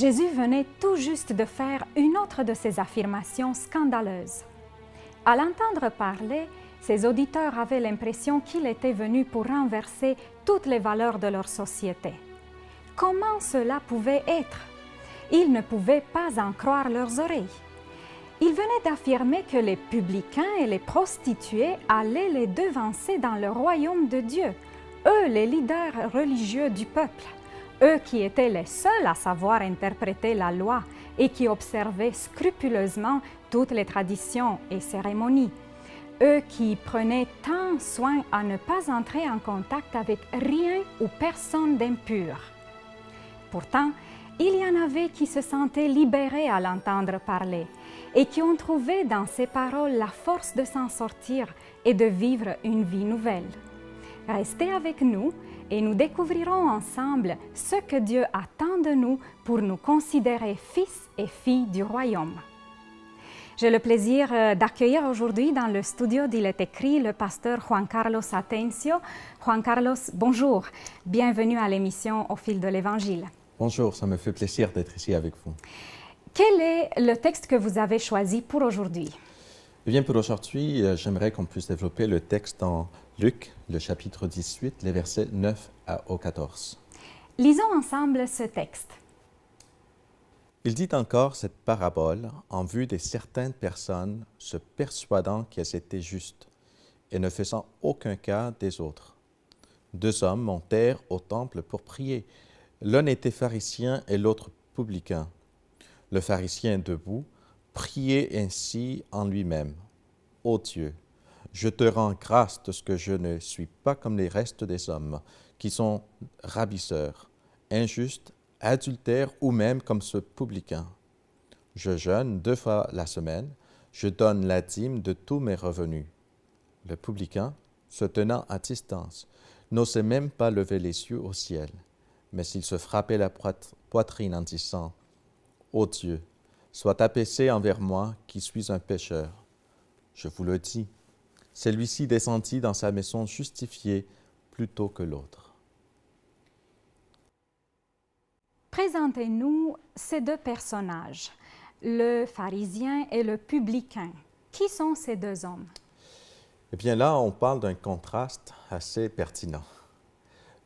Jésus venait tout juste de faire une autre de ses affirmations scandaleuses. À l'entendre parler, ses auditeurs avaient l'impression qu'il était venu pour renverser toutes les valeurs de leur société. Comment cela pouvait être? Ils ne pouvaient pas en croire leurs oreilles. Il venait d'affirmer que les publicains et les prostituées allaient les devancer dans le royaume de Dieu, eux les leaders religieux du peuple, eux qui étaient les seuls à savoir interpréter la loi et qui observaient scrupuleusement toutes les traditions et cérémonies, eux qui prenaient tant soin à ne pas entrer en contact avec rien ou personne d'impur. Pourtant, il y en avait qui se sentaient libérés à l'entendre parler et qui ont trouvé dans ses paroles la force de s'en sortir et de vivre une vie nouvelle. Restez avec nous et nous découvrirons ensemble ce que Dieu attend de nous pour nous considérer fils et filles du royaume. J'ai le plaisir d'accueillir aujourd'hui dans le studio d'Il est écrit le pasteur Juan Carlos Atencio. Juan Carlos, bonjour. Bienvenue à l'émission Au fil de l'Évangile. Bonjour, ça me fait plaisir d'être ici avec vous. Quel est le texte que vous avez choisi pour aujourd'hui? Eh bien, pour aujourd'hui, j'aimerais qu'on puisse développer le texte dans Luc, le chapitre 18, les versets 9 au 14. Lisons ensemble ce texte. Il dit encore cette parabole en vue de certaines personnes se persuadant qu'elles étaient justes et ne faisant aucun cas des autres. 2 hommes montèrent au temple pour prier. L'un était pharisien et l'autre publicain. Le pharisien debout priait ainsi en lui-même. « Ô Dieu, je te rends grâce de ce que je ne suis pas comme les restes des hommes, qui sont ravisseurs, injustes, adultères ou même comme ce publicain. Je jeûne 2 fois la semaine, je donne la dîme de tous mes revenus. » Le publicain, se tenant à distance, n'osait même pas lever les yeux au ciel, mais il se frappait la poitrine en disant « Ô Dieu, sois apaisé envers moi qui suis un pécheur. » Je vous le dis, celui-ci descendit dans sa maison justifié plutôt que l'autre. Présentez-nous ces 2 personnages, le pharisien et le publicain. Qui sont ces 2 hommes? Eh bien là, on parle d'un contraste assez pertinent.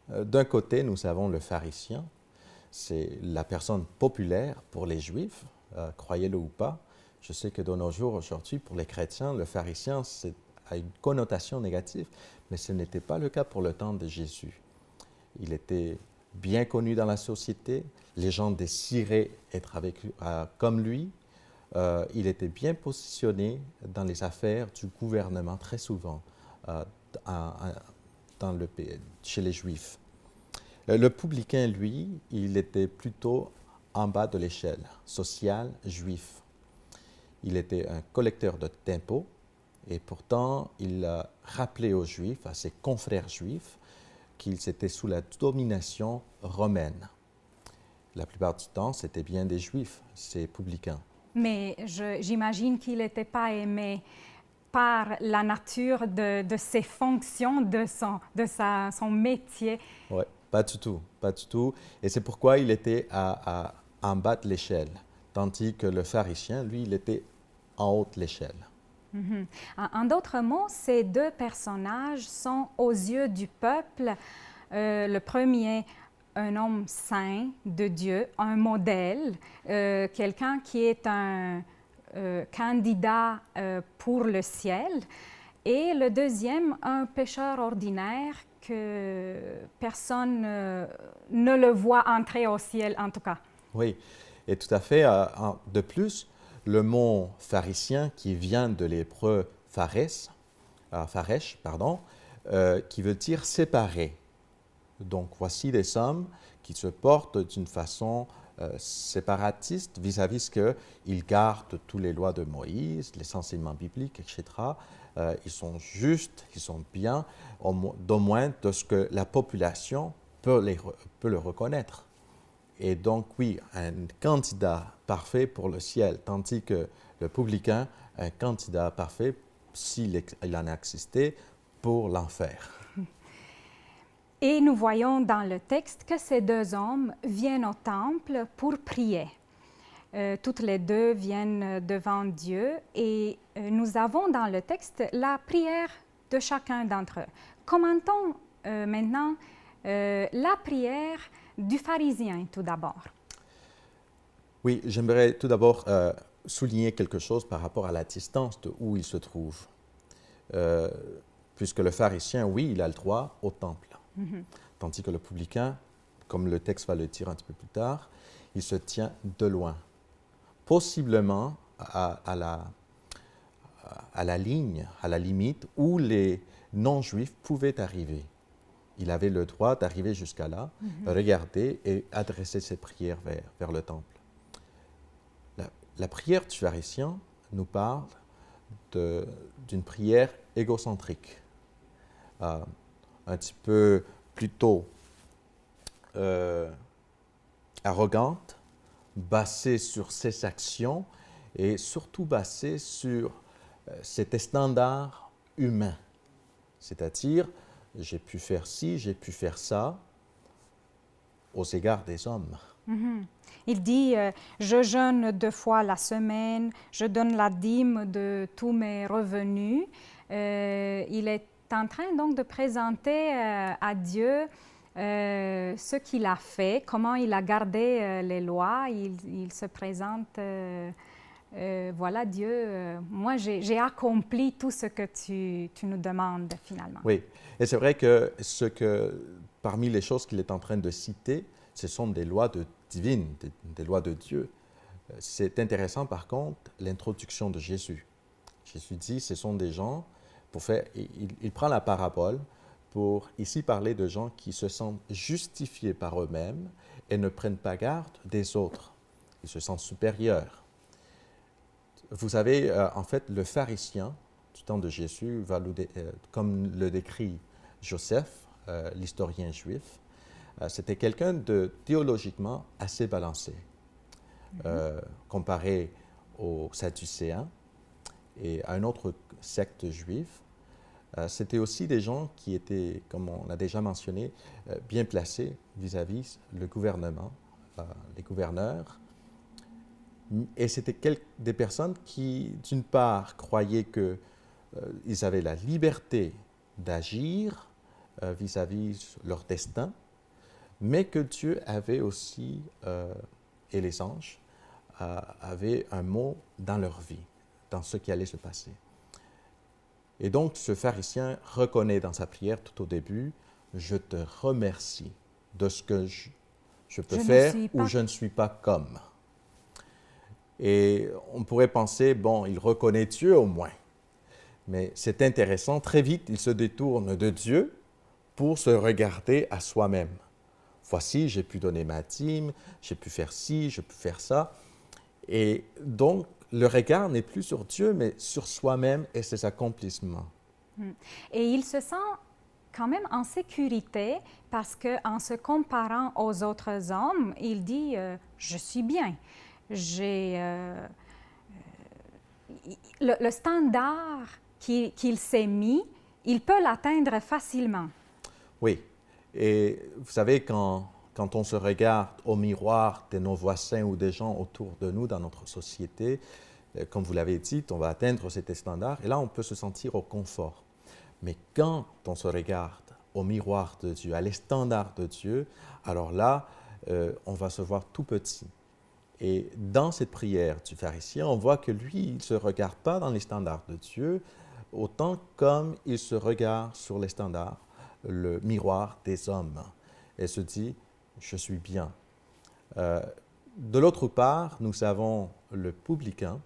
D'un côté, nous avons le pharisien, c'est la personne populaire pour les Juifs, croyez-le ou pas. Je sais que de nos jours, aujourd'hui, pour les chrétiens, le pharisien a une connotation négative, mais ce n'était pas le cas pour le temps de Jésus. Il était bien connu dans la société, les gens désiraient être comme lui. Il était bien positionné dans les affaires du gouvernement, très souvent, chez les Juifs. Le publicain, lui, il était plutôt en bas de l'échelle sociale juive. Il était un collecteur d'impôts et pourtant il a rappelé aux Juifs, à ses confrères juifs, qu'ils étaient sous la domination romaine. La plupart du temps, c'était bien des Juifs, ces publicains. Mais j'imagine qu'il n'était pas aimé par la nature de ses fonctions, de son métier. Oui, pas du tout, pas du tout. Et c'est pourquoi il était en bas de l'échelle, tandis que le pharisien, lui, il était en haut de l'échelle. Mm-hmm. En d'autres mots, ces 2 personnages sont aux yeux du peuple. Le premier, un homme saint de Dieu, un modèle, quelqu'un qui est un candidat pour le ciel. Et le deuxième, un pécheur ordinaire que personne ne le voit entrer au ciel, en tout cas. Oui, et tout à fait. De plus, le mot pharisien qui vient de l'hébreu pharesh, qui veut dire séparé. Donc, voici des hommes qui se portent d'une façon séparatiste vis-à-vis ce qu'ils gardent toutes les lois de Moïse, les enseignements bibliques, etc. Ils sont justes, ils sont bien, au moins de ce que la population peut le reconnaître. Et donc, oui, un candidat parfait pour le ciel, tandis que le publicain, un candidat parfait, s'il en a existé, pour l'enfer. Et nous voyons dans le texte que ces deux hommes viennent au temple pour prier. Toutes les deux viennent devant Dieu et nous avons dans le texte la prière de chacun d'entre eux. Commentons maintenant la prière du pharisien tout d'abord. Oui, j'aimerais tout d'abord souligner quelque chose par rapport à la distance de où il se trouve. Puisque le pharisien, oui, il a le droit au temple. Tandis que le publicain, comme le texte va le dire un petit peu plus tard, il se tient de loin. Possiblement à la ligne, à la limite où les non-juifs pouvaient arriver. Il avait le droit d'arriver jusqu'à là, regarder et adresser ses prières vers le temple. La prière du pharisien nous parle d'une prière égocentrique, un petit peu plutôt arrogante, basée sur ses actions et surtout basée sur cet standard humain. C'est-à-dire, j'ai pu faire ci, j'ai pu faire ça, aux égards des hommes. Il dit je jeûne 2 fois la semaine, je donne la dîme de tous mes revenus. Il est en train donc de présenter à Dieu ce qu'il a fait, comment il a gardé les lois. Il se présente, voilà Dieu, moi j'ai accompli tout ce que tu nous demandes finalement. Oui, et c'est vrai que parmi les choses qu'il est en train de citer, ce sont des lois divines, des lois de Dieu. C'est intéressant par contre l'introduction de Jésus. Jésus dit, ce sont des gens, il prend la parabole pour ici parler de gens qui se sentent justifiés par eux-mêmes et ne prennent pas garde des autres. Ils se sentent supérieurs. Vous savez, en fait, le pharisien du temps de Jésus, comme le décrit Joseph, l'historien juif, c'était quelqu'un de théologiquement assez balancé, comparé aux Sadducéens et à une autre secte juive. C'était aussi des gens qui étaient, comme on l'a déjà mentionné, bien placés vis-à-vis le gouvernement, les gouverneurs. Et c'était des personnes qui, d'une part, croyaient qu'ils avaient la liberté d'agir vis-à-vis leur destin, mais que Dieu avait aussi, et les anges, avaient un mot dans leur vie, dans ce qui allait se passer. Et donc, ce pharisien reconnaît dans sa prière tout au début, « Je te remercie de ce que je peux faire ou je ne suis pas comme. » Et on pourrait penser, bon, il reconnaît Dieu au moins. Mais c'est intéressant, très vite, il se détourne de Dieu pour se regarder à soi-même. Voici, j'ai pu donner ma dîme, j'ai pu faire ci, j'ai pu faire ça. Et donc, le regard n'est plus sur Dieu, mais sur soi-même et ses accomplissements. Et il se sent quand même en sécurité parce qu'en se comparant aux autres hommes, il dit « je suis bien ». J'ai le standard qu'il s'est mis, il peut l'atteindre facilement. Oui, et vous savez, quand on se regarde au miroir de nos voisins ou des gens autour de nous dans notre société, comme vous l'avez dit, on va atteindre cet standard et là, on peut se sentir au confort. Mais quand on se regarde au miroir de Dieu, à l'estandard de Dieu, alors là, on va se voir tout petit. Et dans cette prière du pharisien, on voit que lui, il ne se regarde pas dans les standards de Dieu, autant comme il se regarde sur les standards, le miroir des hommes, et se dit « je suis bien ». De l'autre part, nous avons le publicain,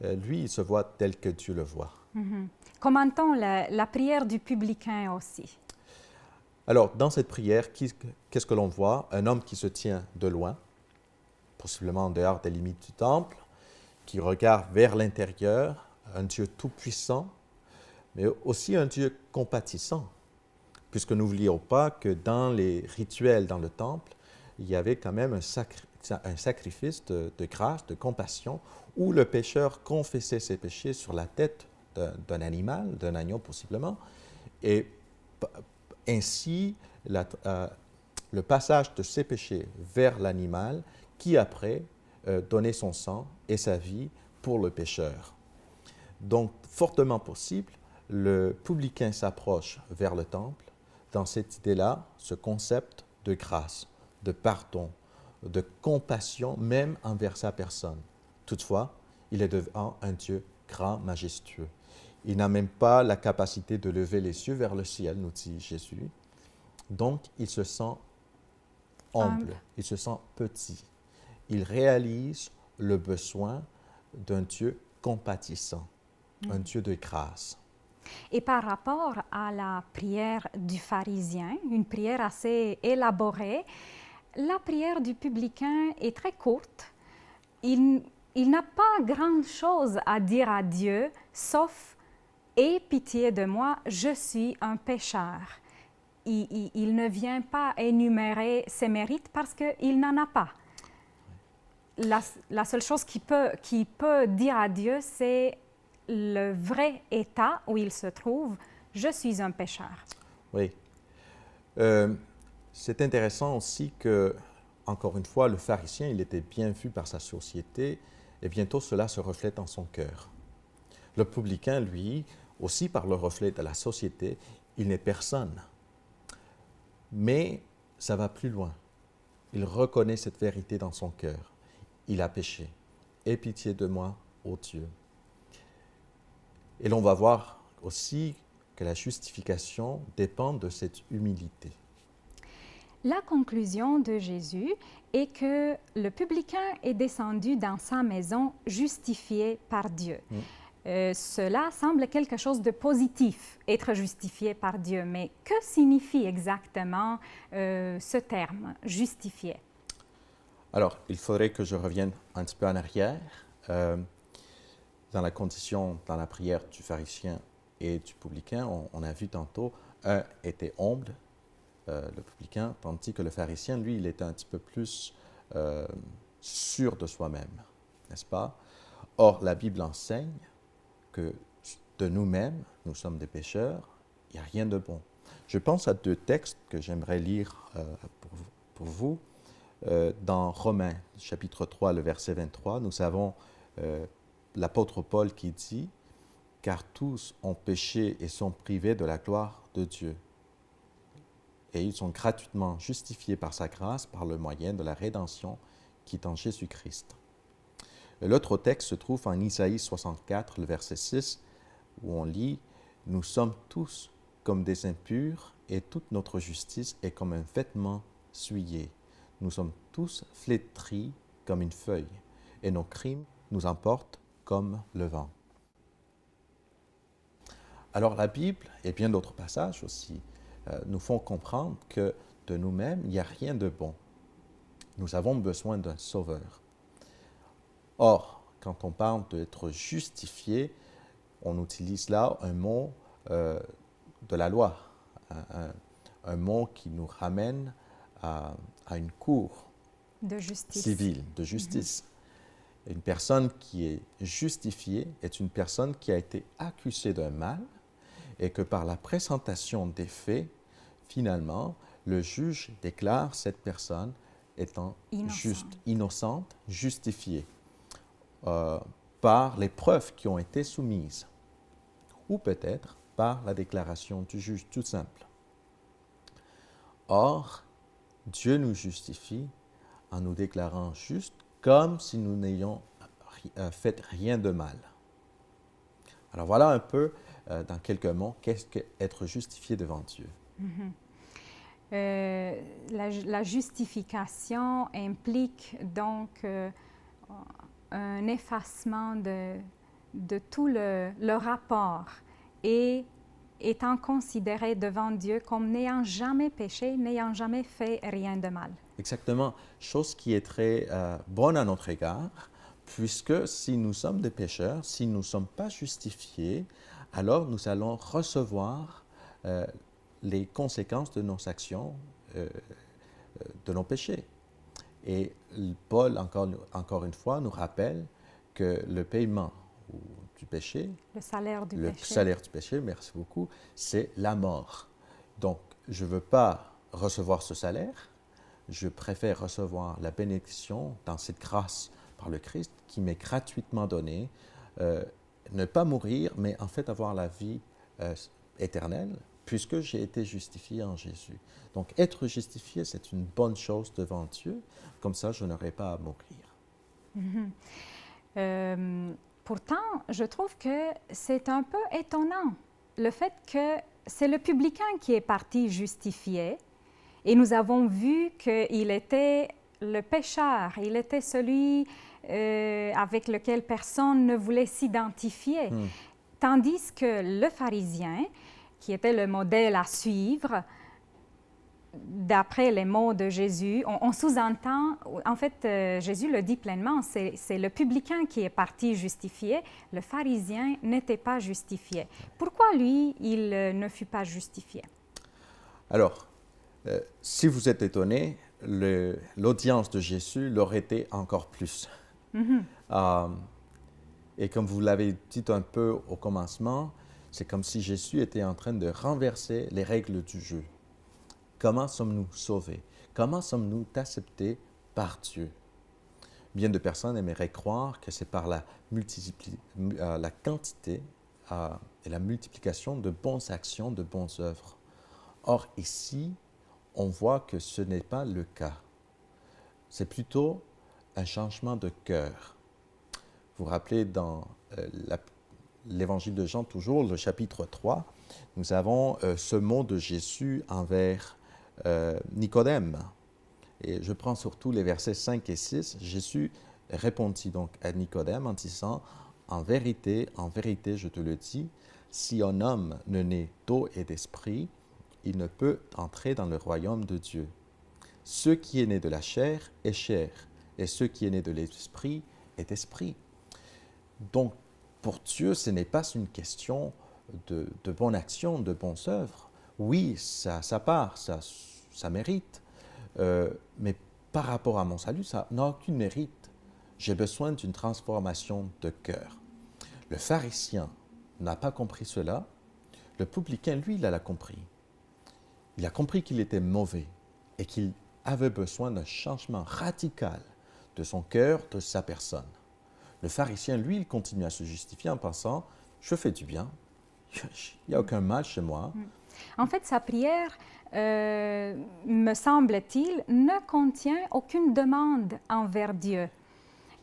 lui, il se voit tel que Dieu le voit. Commentons la prière du publicain aussi. Alors, dans cette prière, qu'est-ce que l'on voit? Un homme qui se tient de loin, possiblement en dehors des limites du temple, qui regarde vers l'intérieur, un Dieu tout-puissant, mais aussi un Dieu compatissant, puisque n'oublions pas que dans les rituels dans le temple, il y avait quand même un sacrifice de grâce, de compassion, où le pécheur confessait ses péchés sur la tête d'un animal, d'un agneau possiblement, et ainsi la- euh, le passage de ses péchés vers l'animal qui après donnait son sang et sa vie pour le pécheur. Donc, fortement possible, le publicain s'approche vers le temple dans cette idée-là, ce concept de grâce, de pardon, de compassion, même envers sa personne. Toutefois, il est devant un Dieu grand, majestueux. Il n'a même pas la capacité de lever les yeux vers le ciel, nous dit Jésus. Donc, il se sent humble, il se sent petit. Il réalise le besoin d'un Dieu compatissant, un Dieu de grâce. Et par rapport à la prière du pharisien, une prière assez élaborée, la prière du publicain est très courte. Il n'a pas grand-chose à dire à Dieu, sauf « Aie pitié de moi, je suis un pécheur ». Il ne vient pas énumérer ses mérites parce qu'il n'en a pas. La seule chose qu'il peut dire à Dieu, c'est le vrai état où il se trouve, je suis un pécheur. Oui. C'est intéressant aussi que, encore une fois, le pharisien, il était bien vu par sa société et bientôt cela se reflète dans son cœur. Le publicain, lui, aussi par le reflet de la société, il n'est personne. Mais ça va plus loin. Il reconnaît cette vérité dans son cœur. Il a péché. Aie pitié de moi, ô Dieu. Et l'on va voir aussi que la justification dépend de cette humilité. La conclusion de Jésus est que le publicain est descendu dans sa maison justifié par Dieu. Cela semble quelque chose de positif, être justifié par Dieu. Mais que signifie exactement ce terme, justifié? Alors, il faudrait que je revienne un petit peu en arrière. Dans la condition, dans la prière du pharisien et du publicain, on a vu tantôt, un était humble, le publicain, tandis que le pharisien, lui, il était un petit peu plus sûr de soi-même, n'est-ce pas? Or, la Bible enseigne que de nous-mêmes, nous sommes des pécheurs, il n'y a rien de bon. Je pense à deux textes que j'aimerais lire pour vous. Dans Romains, chapitre 3, le verset 23, nous avons l'apôtre Paul qui dit « Car tous ont péché et sont privés de la gloire de Dieu. Et ils sont gratuitement justifiés par sa grâce par le moyen de la rédemption qui est en Jésus-Christ. » L'autre texte se trouve en Isaïe 64, le verset 6, où on lit « Nous sommes tous comme des impurs et toute notre justice est comme un vêtement souillé. Nous sommes tous flétris comme une feuille et nos crimes nous emportent comme le vent. » Alors la Bible et bien d'autres passages aussi nous font comprendre que de nous-mêmes, il n'y a rien de bon. Nous avons besoin d'un sauveur. Or, quand on parle d'être justifié, on utilise là un mot de la loi, un mot qui nous ramène à une cour civile, de justice. Une personne qui est justifiée est une personne qui a été accusée d'un mal et que par la présentation des faits, finalement, le juge déclare cette personne étant innocente, justifiée par les preuves qui ont été soumises ou peut-être par la déclaration du juge tout simple. Or, Dieu nous justifie en nous déclarant justes comme si nous n'ayons fait rien de mal. Alors voilà un peu, dans quelques mots, qu'est-ce qu'être justifié devant Dieu. La justification implique donc un effacement de tout le rapport et étant considéré devant Dieu comme n'ayant jamais péché, n'ayant jamais fait rien de mal. Exactement, chose qui est très bonne à notre égard, puisque si nous sommes des pécheurs, si nous ne sommes pas justifiés, alors nous allons recevoir les conséquences de nos actions, de nos péchés. Et Paul, encore une fois, nous rappelle que le paiement du péché, le salaire du péché, merci beaucoup, c'est la mort. Donc, je ne veux pas recevoir ce salaire, je préfère recevoir la bénédiction dans cette grâce par le Christ qui m'est gratuitement donnée, ne pas mourir, mais en fait avoir la vie éternelle, puisque j'ai été justifié en Jésus. Donc être justifié, c'est une bonne chose devant Dieu, comme ça je n'aurai pas à mourir. Pourtant, je trouve que c'est un peu étonnant, le fait que c'est le publicain qui est parti justifié, et nous avons vu qu'il était le pécheur, il était celui avec lequel personne ne voulait s'identifier. Tandis que le pharisien, qui était le modèle à suivre, d'après les mots de Jésus, on sous-entend, en fait, Jésus le dit pleinement, c'est le publicain qui est parti justifié, le pharisien n'était pas justifié. Pourquoi lui, il ne fut pas justifié? Alors, si vous êtes étonné, l'audience de Jésus l'aurait été encore plus. Et comme vous l'avez dit un peu au commencement, c'est comme si Jésus était en train de renverser les règles du jeu. Comment sommes-nous sauvés? Comment sommes-nous acceptés par Dieu? Bien de personnes aimeraient croire que c'est par la quantité et la multiplication de bonnes actions, de bonnes œuvres. Or, ici, on voit que ce n'est pas le cas. C'est plutôt un changement de cœur. Vous vous rappelez dans l'Évangile de Jean, toujours, le chapitre 3, nous avons ce mot de Jésus envers Nicodème. Et je prends surtout les versets 5 et 6. Jésus répondit donc à Nicodème en disant « en vérité, je te le dis, si un homme ne naît d'eau et d'esprit, il ne peut entrer dans le royaume de Dieu. Ce qui est né de la chair est chair, et ce qui est né de l'esprit est esprit. » Donc, pour Dieu, ce n'est pas une question de bonne action, de bonnes œuvres. Oui, ça part, ça mérite, mais par rapport à mon salut, ça n'a aucun mérite. J'ai besoin d'une transformation de cœur. Le pharisien n'a pas compris cela. Le publicain, lui, il l'a compris. Il a compris qu'il était mauvais et qu'il avait besoin d'un changement radical de son cœur, de sa personne. Le pharisien, lui, il continue à se justifier en pensant « je fais du bien, il n'y a aucun mal chez moi ». En fait, sa prière, me semble-t-il, ne contient aucune demande envers Dieu.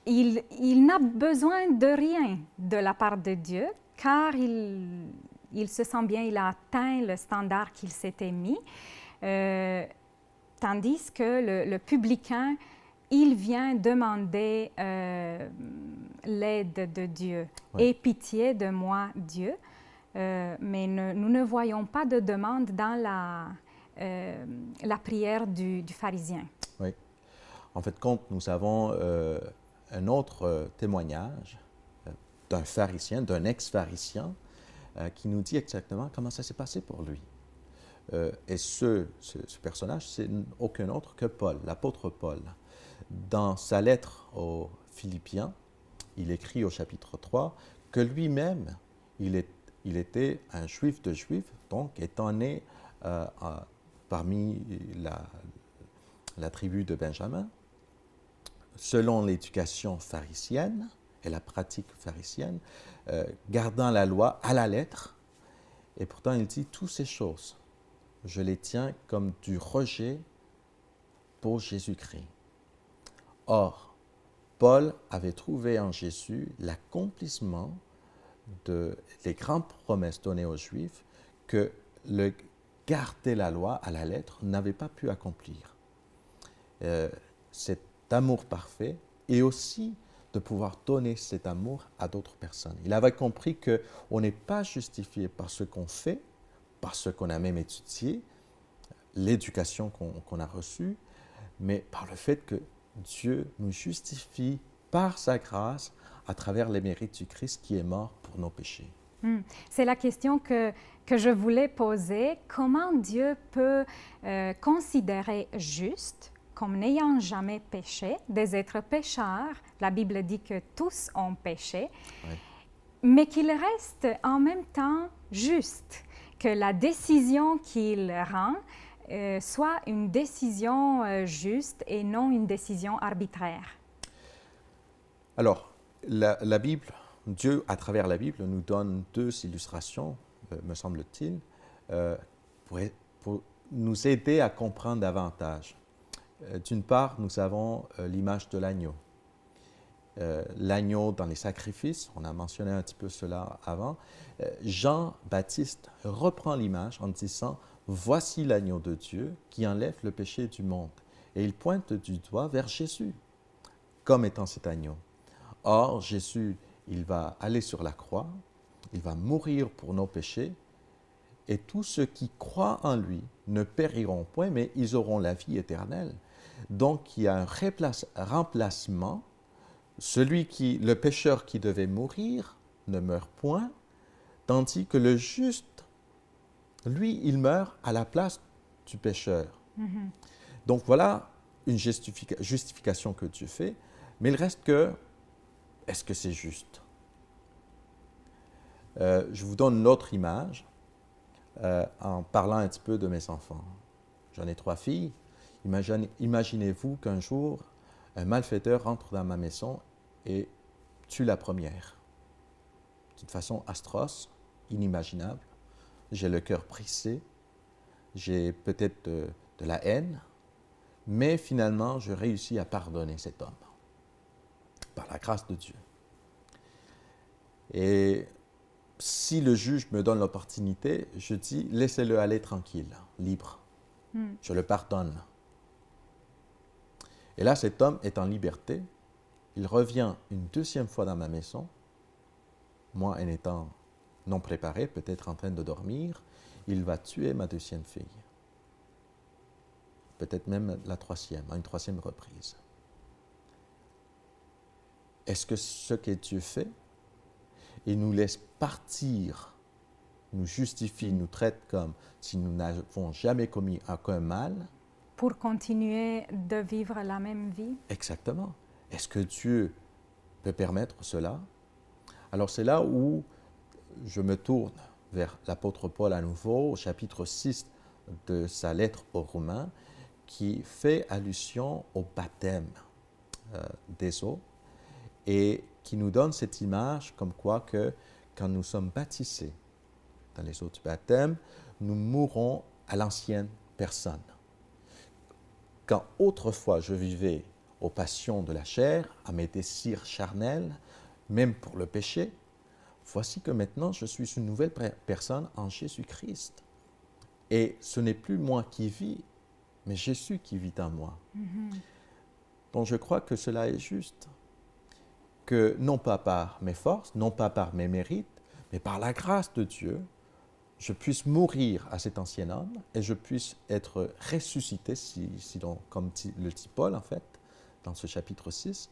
Il n'a besoin de rien de la part de Dieu, car il se sent bien, il a atteint le standard qu'il s'était mis, tandis que le publicain, il vient demander l'aide de Dieu. Oui. « Aie pitié de moi, Dieu ». Mais nous ne voyons pas de demande dans la prière du pharisien. Oui. En fait, nous avons un autre témoignage d'un pharisien, d'un ex-pharisien, qui nous dit exactement comment ça s'est passé pour lui. Et ce personnage, c'est aucun autre que Paul, l'apôtre Paul. Dans sa lettre aux Philippiens, il écrit au chapitre 3 que lui-même, il était un juif de juifs, donc étant né parmi la tribu de Benjamin, selon l'éducation pharisienne et la pratique pharisienne, gardant la loi à la lettre. Et pourtant, il dit toutes ces choses, je les tiens comme du rejet pour Jésus-Christ. Or, Paul avait trouvé en Jésus l'accomplissement des grandes promesses données aux Juifs que le garder la loi à la lettre n'avait pas pu accomplir. Cet amour parfait et aussi de pouvoir donner cet amour à d'autres personnes. Il avait compris qu'on n'est pas justifié par ce qu'on fait, par ce qu'on a même étudié, l'éducation qu'on a reçue, mais par le fait que Dieu nous justifie par sa grâce à travers les mérites du Christ qui est mort pour nos péchés. C'est la question que je voulais poser. Comment Dieu peut considérer juste, comme n'ayant jamais péché, des êtres pécheurs? La Bible dit que tous ont péché, oui. Mais qu'il reste en même temps juste, que la décision qu'il rend soit une décision juste et non une décision arbitraire. Alors, la Bible, Dieu, à travers la Bible, nous donne deux illustrations, me semble-t-il, pour, pour nous aider à comprendre davantage. D'une part, nous avons l'image de l'agneau. L'agneau dans les sacrifices, on a mentionné un petit peu cela avant. Jean-Baptiste reprend l'image en disant « Voici l'agneau de Dieu qui enlève le péché du monde ». Et il pointe du doigt vers Jésus comme étant cet agneau. Or, Jésus, il va aller sur la croix, il va mourir pour nos péchés, et tous ceux qui croient en lui ne périront point, mais ils auront la vie éternelle. Donc, il y a un remplacement. Le pécheur qui devait mourir ne meurt point, tandis que le juste, lui, il meurt à la place du pécheur. Mhm. Donc, voilà une justification que Dieu fait, mais il reste que, est-ce que c'est juste? Je vous donne une autre image en parlant un petit peu de mes enfants. J'en ai 3 filles. Imaginez-vous qu'un jour, un malfaiteur rentre dans ma maison et tue la première. D'une façon atroce, inimaginable. J'ai le cœur brisé, j'ai peut-être de la haine, mais finalement, je réussis à pardonner cet homme, par la grâce de Dieu. Et si le juge me donne l'opportunité, je dis, laissez-le aller tranquille, libre. Je le pardonne. Et là, cet homme est en liberté. Il revient une deuxième fois dans ma maison, moi en étant non préparé, peut-être en train de dormir. Il va tuer ma deuxième fille. Peut-être même la troisième, à une troisième reprise. Est-ce que ce que Dieu fait, il nous laisse partir, nous justifie, nous traite comme si nous n'avons jamais commis aucun mal? Pour continuer de vivre la même vie? Exactement. Est-ce que Dieu peut permettre cela? Alors c'est là où je me tourne vers l'apôtre Paul à nouveau, au chapitre 6 de sa lettre aux Romains, qui fait allusion au baptême des eaux et qui nous donne cette image comme quoi que quand nous sommes baptisés dans les eaux du baptême, nous mourons à l'ancienne personne. Quand autrefois je vivais aux passions de la chair, à mes désirs charnels, même pour le péché, voici que maintenant je suis une nouvelle personne en Jésus-Christ. Et ce n'est plus moi qui vis, mais Jésus qui vit en moi. Donc je crois que cela est juste. Que non pas par mes forces, non pas par mes mérites, mais par la grâce de Dieu, je puisse mourir à cet ancien homme et je puisse être ressuscité, comme le dit Paul en fait, dans ce chapitre 6,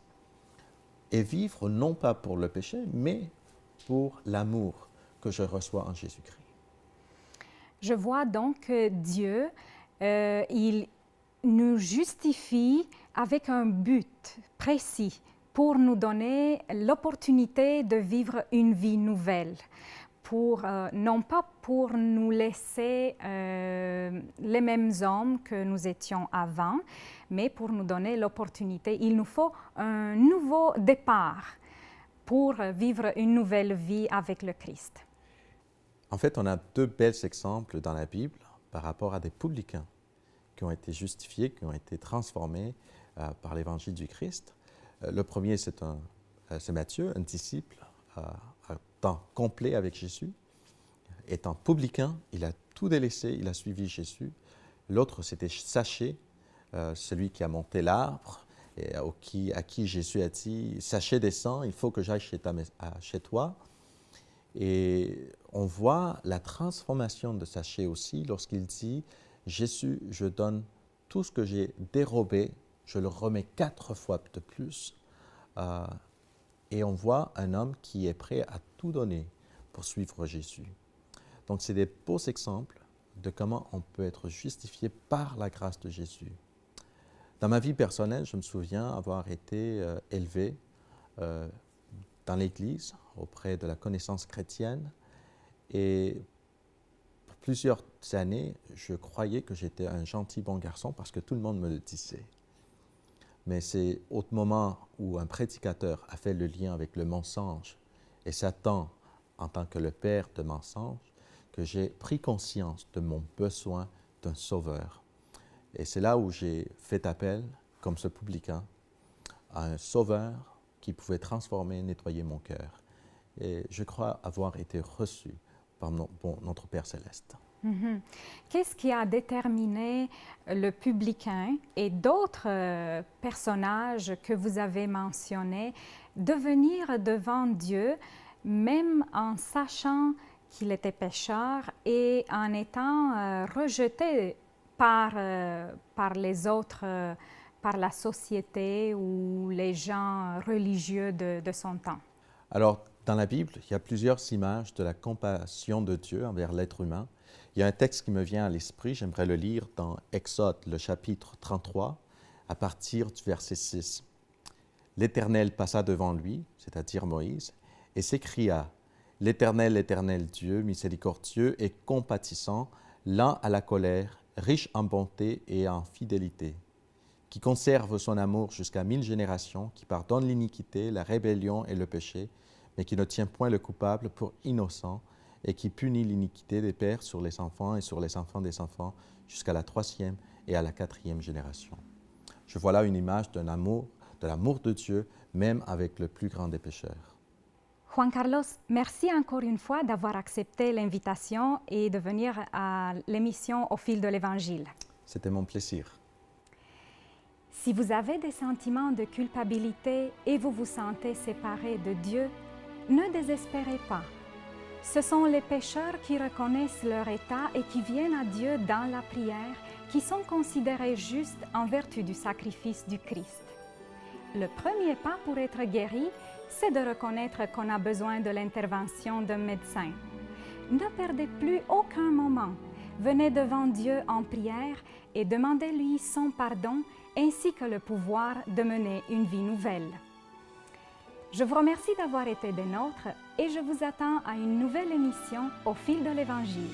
et vivre non pas pour le péché, mais pour l'amour que je reçois en Jésus-Christ. Je vois donc que Dieu, il nous justifie avec un but précis pour nous donner l'opportunité de vivre une vie nouvelle. Non pas pour nous laisser les mêmes hommes que nous étions avant, mais pour nous donner l'opportunité. Il nous faut un nouveau départ pour vivre une nouvelle vie avec le Christ. En fait, on a 2 bels exemples dans la Bible par rapport à des publicains qui ont été justifiés, qui ont été transformés par l'évangile du Christ. Le premier, c'est Matthieu, un disciple à temps complet avec Jésus. Étant publicain, il a tout délaissé, il a suivi Jésus. L'autre, c'était Zachée, celui qui a monté l'arbre, et à qui Jésus a dit « Zachée, descends, il faut que j'aille chez toi ». Et on voit la transformation de Zachée aussi lorsqu'il dit « Jésus, je donne tout ce que j'ai dérobé, je le remets 4 fois de plus. » Et on voit un homme qui est prêt à tout donner pour suivre Jésus. Donc, c'est des beaux exemples de comment on peut être justifié par la grâce de Jésus. Dans ma vie personnelle, je me souviens avoir été élevé dans l'Église, auprès de la connaissance chrétienne. Et plusieurs années, je croyais que j'étais un gentil bon garçon parce que tout le monde me le disait. Mais c'est au moment où un prédicateur a fait le lien avec le mensonge et Satan en tant que le père de mensonges que j'ai pris conscience de mon besoin d'un sauveur. Et c'est là où j'ai fait appel, comme ce publicain, à un sauveur qui pouvait transformer, nettoyer mon cœur. Et je crois avoir été reçu par notre Père céleste. Mhm. Qu'est-ce qui a déterminé le publicain et d'autres personnages que vous avez mentionnés de venir devant Dieu, même en sachant qu'il était pécheur et en étant rejeté par les autres, par la société ou les gens religieux de son temps? Alors, dans la Bible, il y a plusieurs images de la compassion de Dieu envers l'être humain. Il y a un texte qui me vient à l'esprit, j'aimerais le lire dans Exode, le chapitre 33, à partir du verset 6. L'Éternel passa devant lui, c'est-à-dire Moïse, et s'écria, « L'Éternel, l'Éternel Dieu, miséricordieux et compatissant, lent à la colère, riche en bonté et en fidélité, qui conserve son amour jusqu'à 1000 générations, qui pardonne l'iniquité, la rébellion et le péché, mais qui ne tient point le coupable pour innocent, et qui punit l'iniquité des pères sur les enfants et sur les enfants des enfants jusqu'à la 3e et à la 4e génération. » Je vois là une image de l'amour de Dieu, même avec le plus grand des pécheurs. Juan Carlos, merci encore une fois d'avoir accepté l'invitation et de venir à l'émission Au fil de l'Évangile. C'était mon plaisir. Si vous avez des sentiments de culpabilité et vous vous sentez séparé de Dieu, ne désespérez pas. Ce sont les pécheurs qui reconnaissent leur état et qui viennent à Dieu dans la prière qui sont considérés justes en vertu du sacrifice du Christ. Le premier pas pour être guéri, c'est de reconnaître qu'on a besoin de l'intervention d'un médecin. Ne perdez plus aucun moment. Venez devant Dieu en prière et demandez-lui son pardon ainsi que le pouvoir de mener une vie nouvelle. Je vous remercie d'avoir été des nôtres et je vous attends à une nouvelle émission Au fil de l'Évangile.